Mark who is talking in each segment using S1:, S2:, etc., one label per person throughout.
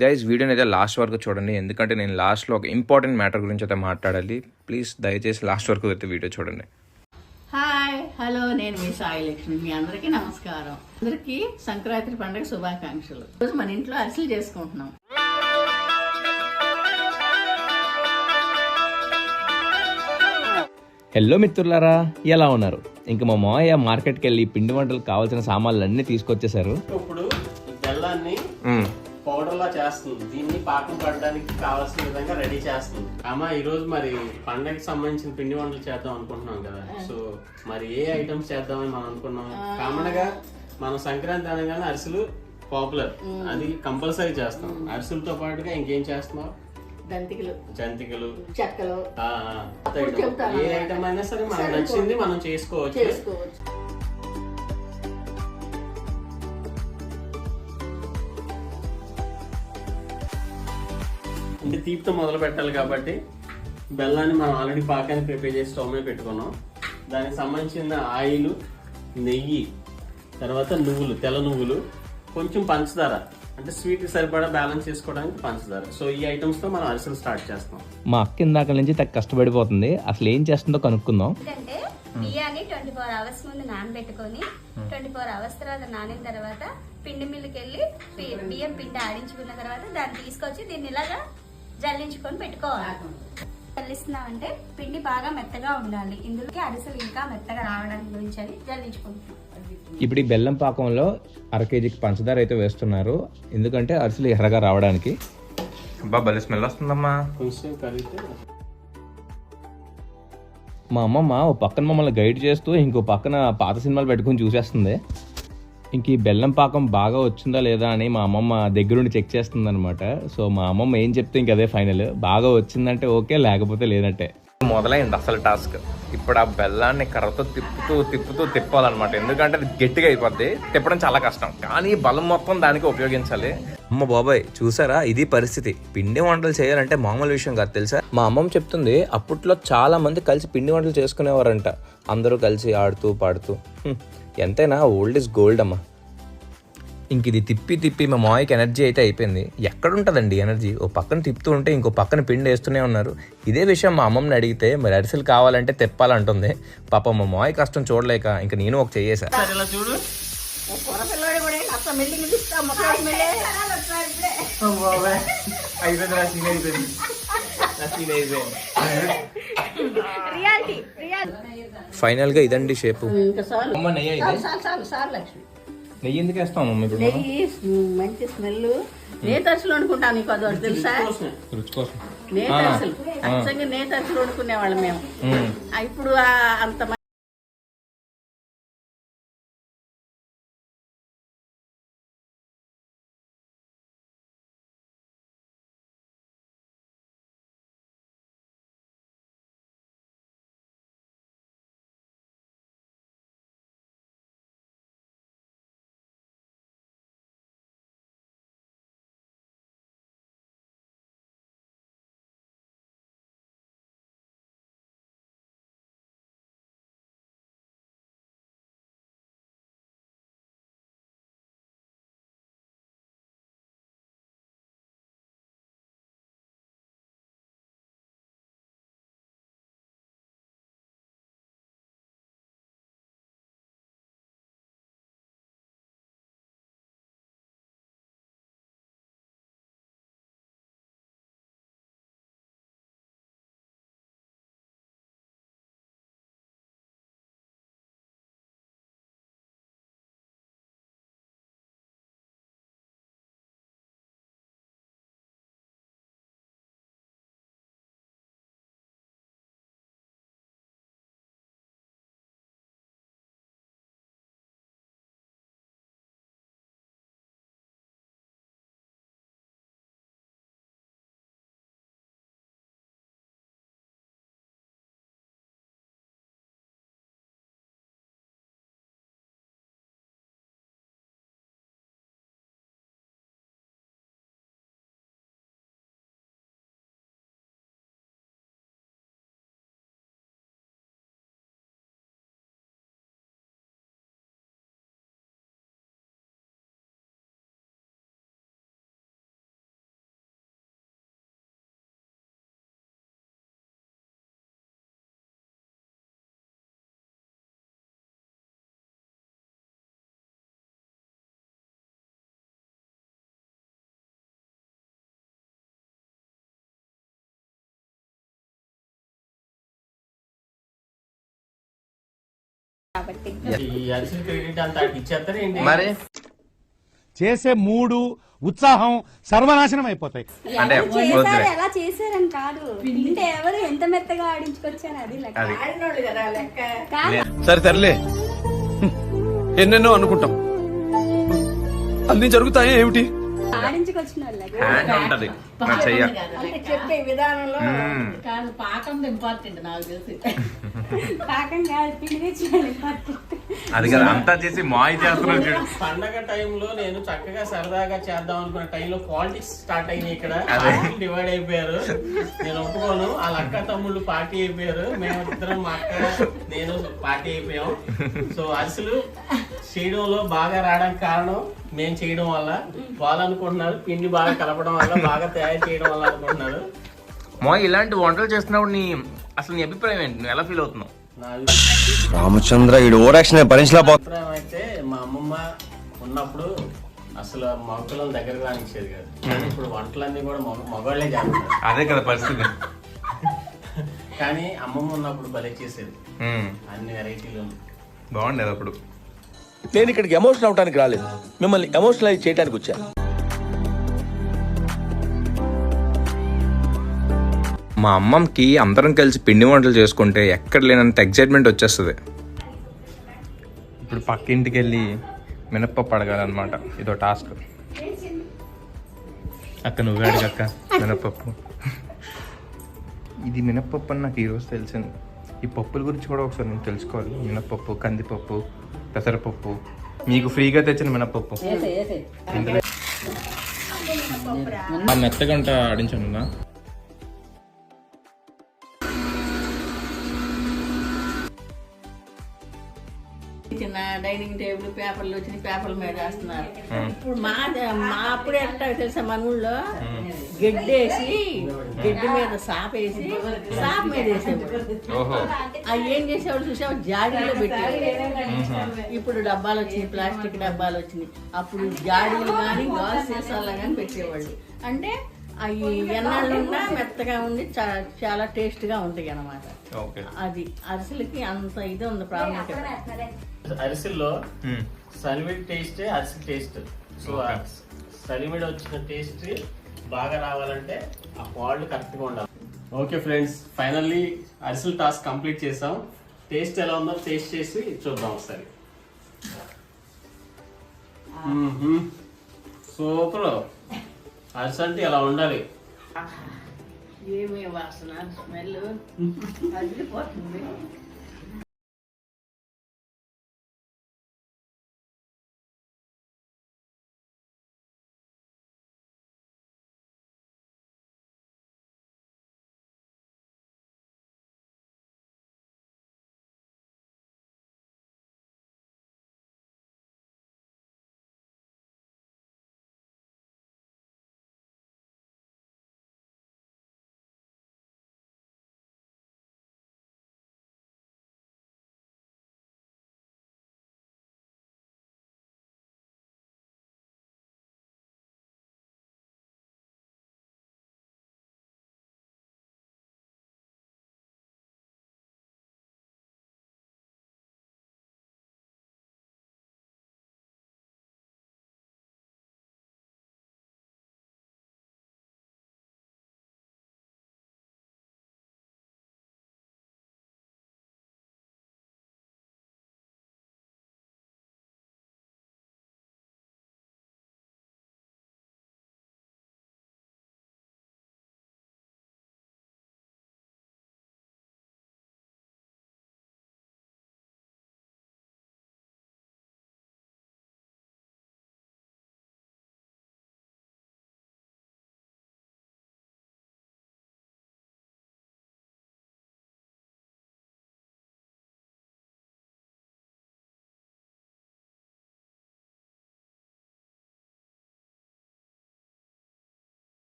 S1: Guys వీడియోని అయితే last వరకు చూడండి, ఎందుకంటే నేను లాస్ట్లో ఒక ఇంపార్టెంట్ మ్యాటర్ గురించి అయితే మాట్లాడాలి. ప్లీజ్ దయచేసి లాస్ట్ వరకు అయితే వీడియో చూడండి.
S2: హాయ్ హలో, నేను మీ సాయి లక్ష్మి. మీ అందరికీ నమస్కారం. అందరికీ సంక్రాంతి పండుగ శుభాకాంక్షలు. ఈరోజు మన ఇంట్లో అరిసెలు చేసుకుంటున్నాం.
S3: హలో మిత్రులారా, ఎలా ఉన్నారు? ఇంకా మా మావయ్య మార్కెట్కి వెళ్ళి పిండి వంటలకు కావాల్సిన సామాన్లు అన్నీ తీసుకొచ్చేసారు.
S4: ఇప్పుడు బెల్లాన్ని పౌడర్ లా చేస్తుంది. దీన్ని పాకం పడడానికి కావాల్సిన విధంగా రెడీ చేస్తుంది. అమ్మ ఈ రోజు మరి పండగకి సంబంధించిన పిండి వంటలు చేద్దాం అనుకుంటున్నాం కదా. సో మరి ఏ ఐటమ్స్ చేద్దామని మనం అనుకున్నాం. కామన్ గా మనం సంక్రాంతి అనగానే అరిసెలు పాపులర్, అది కంపల్సరీ చేస్తాం. అరిసెలతో పాటుగా ఇంకేం చేస్తున్నాం? జంతికలు,
S2: చెక్కలు,
S4: ఏ ఐటమ్ అయినా సరే మనకు నచ్చింది మనం చేసుకోవచ్చు. అంటే తీపితో మొదలు పెట్టాలి కాబట్టి బెల్లాన్ని మనం ఆల్రెడీ పాకాన్ని ప్రిపేర్ చేసి స్టవ్ మీద పెట్టుకున్నాం. దానికి సంబంధించిన ఆయిల్, నెయ్యి, తర్వాత నువ్వులు, తెల్ల నువ్వులు, కొంచెం పంచదార, అంటే స్వీట్ సరిపడా బ్యాలెన్స్ చేసుకోవడానికి పంచదార. సో ఈ ఐటమ్స్ తో మనం అరిసెలు స్టార్ట్ చేస్తాం.
S3: మా అక్క ఇందాక నుంచి కష్టపడిపోతుంది, అసలు ఏం చేస్తుందో కనుక్కుందాం.
S5: ఎందుకంటే బియ్యాన్ని 24 hours ముందు నానబెట్టుకొని 24 hours తర్వాత నానిన తర్వాత పిండి మిల్లుకి వెళ్ళి బియ్యం పిండి ఆడించుకున్న తర్వాత దాన్ని తీసుకొచ్చి దీన్ని ఇలాగా జల్లించుకొని పెట్టుకోవాలి. జల్లిస్తున్నామంటే పిండి బాగా మెత్తగా ఉండాలి. ఇందులోకి అరిసెలు ఇంకా మెత్తగా రావడానికి గురించి అని జల్లించుకుంటున్నాం.
S3: ఇప్పుడు ఈ బెల్లం పాకంలో 1 kg పంచదార అయితే వేస్తున్నారు, ఎందుకంటే అరిసెలు ఎర్రగా రావడానికి.
S1: భలే స్మెల్ వస్తుందమ్మా.
S4: కొంచెం కరిగితే
S3: మా అమ్మమ్మ ఓ పక్కన మమ్మల్ని గైడ్ చేస్తూ ఇంకో పక్కన పాత సినిమాలు పెట్టుకుని చూసేస్తుంది. ఇంక ఈ బెల్లం పాకం బాగా వచ్చిందా లేదా అని మా అమ్మమ్మ దగ్గరుండి చెక్ చేస్తుంది అనమాట. సో మా అమ్మమ్మ ఏం చెప్తే ఇంక అదే ఫైనల్. బాగా వచ్చిందంటే ఓకే, లేకపోతే లేదంటే.
S1: మొదలైంది అసలు టాస్క్. ఇప్పుడు ఆ బెల్లాన్ని కర్రతో తిప్పాలన్నమాట, ఎందుకంటే అది గట్టిగా అయిపోద్ది. తిప్పడం చాలా కష్టం, కానీ బలం మొత్తం దానికి ఉపయోగించాలి. అమ్మ బాబాయ్, చూసారా, ఇది పరిస్థితి. పిండి వంటలు చేయాలంటే మామూలు విషయం కాదు తెలుసా. మా అమ్మమ్మ చెప్తుంది, అప్పట్లో చాలా మంది కలిసి పిండి వంటలు చేసుకునేవారంట, అందరూ కలిసి ఆడుతూ పాడుతూ. ఎంతైనా ఓల్డ్ ఇస్ గోల్డ్ అమ్మ. ఇంక ఇది తిప్పి మా మావయ్యకి ఎనర్జీ అయితే అయిపోయింది. ఎక్కడుంటుందండి ఎనర్జీ? ఓ పక్కన తిప్పుతూ ఉంటే ఇంకో పక్కన పిండి వేస్తూనే ఉన్నారు. ఇదే విషయం మా అమ్మమ్మని అడిగితే మరి అరిసెలు కావాలంటే తెప్పాలంటుంది. పాప మా మావయ్య కష్టం చూడలేక ఇంక నేను ఒక చెయ్యేసా.
S4: చూడు,
S1: ఫైనల్ గా ఇదండి షేపు.
S3: నెయ్యి ఎందుకు వేస్తాం ఇప్పుడు?
S2: నెయ్యి మంచి స్మెల్. నేతరుసలు వండుకుంటాను, నీకు అది తెలుసా?
S3: రుచి కోసం
S2: నేతరుసలు, అచ్చంగా నేతరుసలు వండుకునే వాళ్ళం మేము. ఇప్పుడు అంత
S5: కాబట్టి
S4: ఈ అరిసెల క్రెడిట్ అంతా ఇచ్చేస్తారు ఏంటి?
S1: మరి
S6: చేసే మూడు ఉత్సాహం సర్వనాశనం అయిపోతాయి.
S1: అంటే
S5: చేశారు ఎలా చేశారని కాదు, పిండి ఎవరు ఎంత మెత్తగా ఆడించుకొచ్చారు అది లెక్క.
S1: అది
S2: ఆడినోళ్ళు కదా లెక్క.
S5: కాదు,
S7: సరే తరలే, ఎన్నెన్నో అనుకుంటాం, అన్ని జరుగుతాయి ఏమిటి?
S5: ఆడించుకొచ్చిన వాళ్ళు లెక్క.
S1: హ్యాండ్ ఉంటది నా చెయ్య.
S2: అంటే చెప్పే విధానంలో
S1: మ్మ్.
S2: కాదు, పాకం ఇంపార్టెంట్ నాకు తెలిసి.
S5: పాకం కాదు, పిండి తెచ్చేయాలి.
S1: అది కదా అంతా చేసి మాయ చేస్తున్నాడు చూడు.
S4: పండగ టైంలో నేను చక్కగా సరదాగా చేద్దాం అనుకున్న టైంలో పాలిటిక్స్ స్టార్ట్ అయినాయి ఇక్కడ. డివైడ్ అయిపోయారు. నేను ఒప్పుకోను. వాళ్ళ అక్క తమ్ముళ్ళు పార్టీ అయిపోయారు. మేము ఇద్దరం మా అక్క నేను పార్టీ అయిపోయాం. సో అరిసెలు చేయడంలో బాగా రావడానికి కారణం మేము చేయడం వల్ల, వాళ్ళు అనుకుంటున్నారు పిండి బాగా కలపడం వల్ల, బాగా తయారు చేయడం వల్ల అనుకుంటున్నారు.
S1: మా ఇలాంటి వంటలు చేస్తున్నప్పుడు అసలు నీ అభిప్రాయం ఏంటి? నువ్వు ఎలా ఫీల్ అవుతున్నావు?
S4: నా
S7: రామచంద్ర ఈ ఓవరాక్షన్ భరించలేకపో.
S4: అభిప్రాయం అయితే మా అమ్మమ్మ ఉన్నప్పుడు అసలు మగపిల్లల దగ్గరకు రానిచ్చేది కాదు. కానీ ఇప్పుడు వంటలన్నీ కూడా మగవాళ్ళే చేస్తారు.
S1: అదే కదా పరిస్థితి.
S4: కానీ అమ్మమ్మ ఉన్నప్పుడు భలే చేసేది,
S1: మ్మ్.
S4: అన్ని వెరైటీలు.
S1: బాగుండేది అప్పుడు.
S7: నేను ఇక్కడికి ఎమోషనల్ అవడానికి రాలేదు, మిమ్మల్ని ఎమోషనలైజ్ చేయడానికి వచ్చాను.
S3: మా అమ్మమ్మకి అందరం కలిసి పిండి వంటలు చేసుకుంటే ఎక్కడ లేనంత ఎగ్జైట్మెంట్ వచ్చేస్తుంది. ఇప్పుడు పక్కింటికి వెళ్ళి మినప్పప్పు అడగాలన్నమాట. ఇదో టాస్క్. అక్క నువ్వే అడగక్క మినప్పప్పు. ఇది మినప్పప్పు అని నాకు ఈరోజు తెలిసింది. ఈ పప్పుల గురించి కూడా ఒకసారి నేను తెలుసుకోవాలి. మినప్పప్పు, కందిపప్పు, పెసరపప్పు, మీకు ఫ్రీగా తెచ్చిన మినప్పప్పు. మెత్తగా ఉంటా ఆడించను.
S2: చిన్న డైనింగ్ టేబుల్ పేపర్లు వచ్చిన పేపర్ల మీద వేస్తున్నారు. ఇప్పుడు మా అప్పుడు ఎట్లా తెలుసా, మన ఊళ్ళో గడ్డేసి గడ్డి మీద సాపేసి సాప్ మీద వేసేవాడు.
S1: ఓహో.
S2: అవి ఏం చేసేవాడు చూసావు, జాడీలో పెట్టేవాడు. ఇప్పుడు డబ్బాలు వచ్చినాయి, ప్లాస్టిక్ డబ్బాలు వచ్చినాయి. అప్పుడు జాడీలు కానీ గాజు సీసాలు కానీ పెట్టేవాళ్ళు. అంటే అవి ఎన్నాళ్ళున్నా మెత్తగా ఉండి చాలా టేస్ట్గా ఉంటాయి అన్నమాట.
S1: ఓకే.
S2: అది అరిసెలకి అంత ఇది ఉంది ప్రాముఖ్యత.
S4: అరిసెల్లో సలివిడి టేస్ట్ అరిసెల టేస్ట్. సో సలివిడి వచ్చిన టేస్ట్ బాగా రావాలంటే ఆ పాళ్ళు కరెక్ట్ గా ఉండాలి. ఓకే ఫ్రెండ్స్, ఫైనల్లీ అరిసెల టాస్క్ కంప్లీట్ చేసాం. టేస్ట్ ఎలా ఉందో టేస్ట్ చేసి చూద్దాం ఒకసారి. సూపర్. అరిసె అంటే ఎలా ఉండాలి.
S2: ఏమి వాసన, స్మెల్ అదిరిపోతుంది.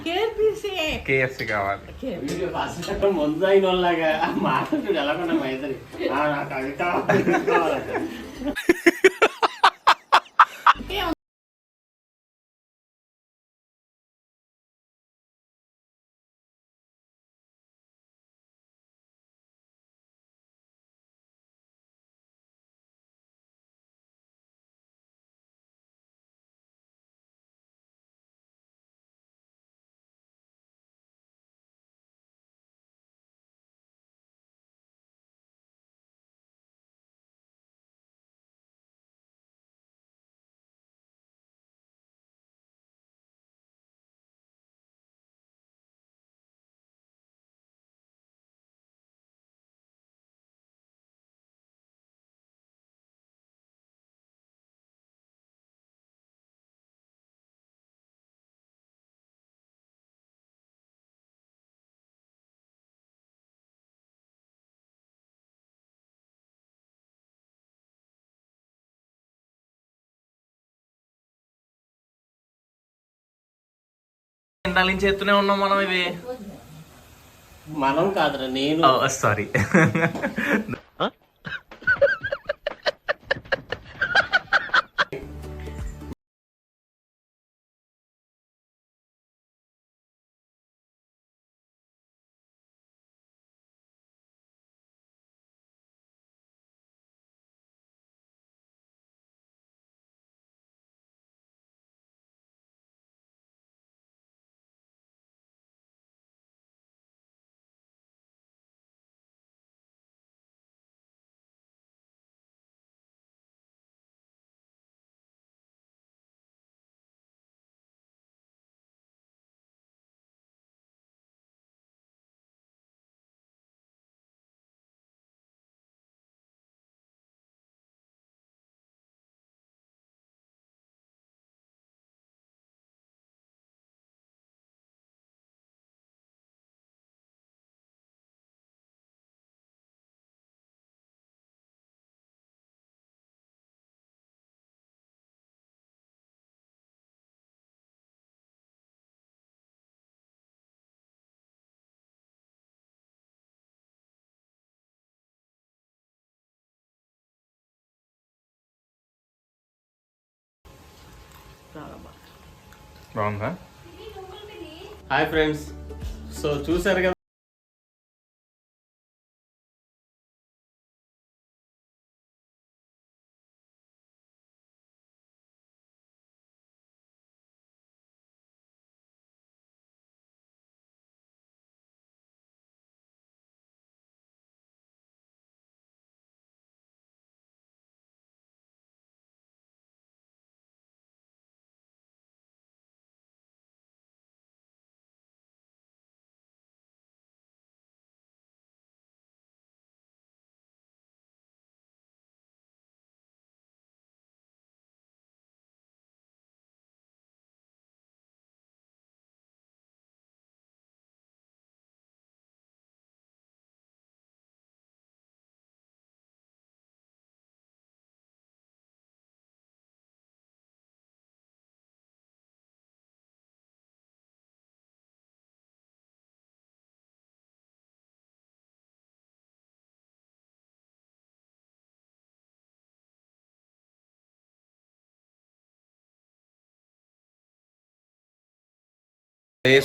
S1: కేఎఫ్సి కావాలి.
S4: వీడియో ఫస్ట్ ముందు అయిన వాళ్ళగా మాట్లాడు ఎలా కొన్నా మైదరి నాకు అది కావాలి ఇది కావాలంట.
S1: ఇందాల నుంచి ఎత్తునే ఉన్నాం మనం ఇవి.
S4: మనం కాదురా నేను.
S1: సారీ. బాగుందా?
S4: హాయ్ ఫ్రెండ్స్, సో చూసారు కదా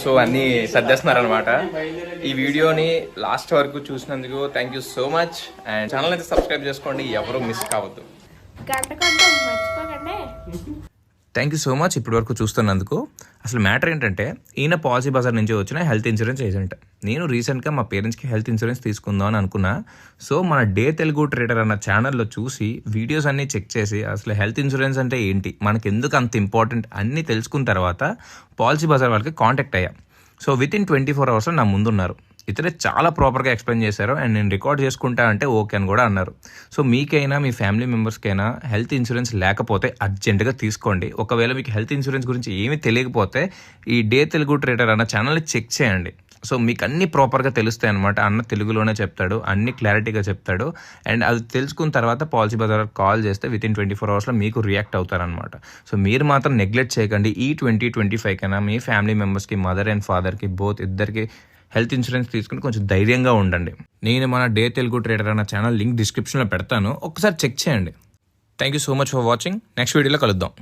S1: సో అన్నీ సర్దేస్తున్నారు అనమాట. ఈ వీడియోని లాస్ట్ వరకు చూసినందుకు thank you so much. And channel అయితే సబ్స్క్రైబ్ చేసుకోండి, ఎవరు మిస్ కావద్దు. థ్యాంక్ యూ సో మచ్ ఇప్పటి వరకు చూస్తున్నందుకు. అసలు మ్యాటర్ ఏంటంటే, ఈయన పాలసీ బజార్ నుంచి వచ్చిన హెల్త్ ఇన్సూరెన్స్ ఏజెంట్. నేను రీసెంట్గా మా పేరెంట్స్కి హెల్త్ ఇన్సూరెన్స్ తీసుకుందాం అని అనుకున్నా. సో మన డే తెలుగు ట్రేడర్ అన్న ఛానల్లో చూసి వీడియోస్ అన్నీ చెక్ చేసి అసలు హెల్త్ ఇన్సూరెన్స్ అంటే ఏంటి, మనకి ఎందుకు అంత ఇంపార్టెంట్ అన్నీ తెలుసుకున్న తర్వాత పాలసీ బజార్ వాళ్ళకి కాంటాక్ట్ అయ్యా. సో విత్ ఇన్ 24 hours నా ముందున్నారు. ఇతరే చాలా ప్రాపర్గా ఎక్స్ప్లెయిన్ చేశారు. అండ్ నేను రికార్డ్ చేసుకుంటా అంటే ఓకే అని కూడా అన్నారు. సో మీకైనా మీ ఫ్యామిలీ మెంబర్స్కైనా హెల్త్ ఇన్సూరెన్స్ లేకపోతే అర్జెంటుగా తీసుకోండి. ఒకవేళ మీకు హెల్త్ ఇన్సూరెన్స్ గురించి ఏమీ తెలియకపోతే ఈ డే తెలుగు ట్రేడర్ అన్న ఛానల్ని చెక్ చేయండి.
S3: సో మీకు అన్ని ప్రాపర్గా తెలుస్తాయి అనమాట. అన్న తెలుగులోనే చెప్తాడు, అన్ని క్లారిటీగా చెప్తాడు. అండ్ అది తెలుసుకున్న తర్వాత పాలసీ బజార్ కాల్ చేస్తే వితిన్ 24 అవర్స్లో మీకు రియాక్ట్ అవుతారనమాట. సో మీరు మాత్రం నెగ్లెక్ట్ చేయకండి. ఈ 2025 కన్నా మీ ఫ్యామిలీ మెంబర్స్కి, మదర్ అండ్ ఫాదర్కి బోత్ ఇద్దరికి హెల్త్ ఇన్సూరెన్స్ తీసుకుని కొంచెం ధైర్యంగా ఉండండి. నేను మన డే తెలుగు ట్రేడర్ అన్న ఛానల్ లింక్ డిస్క్రిప్షన్లో పెడతాను, ఒకసారి చెక్ చేయండి. Thank you so much for watching. Next వీడియోలో కలుద్దాం.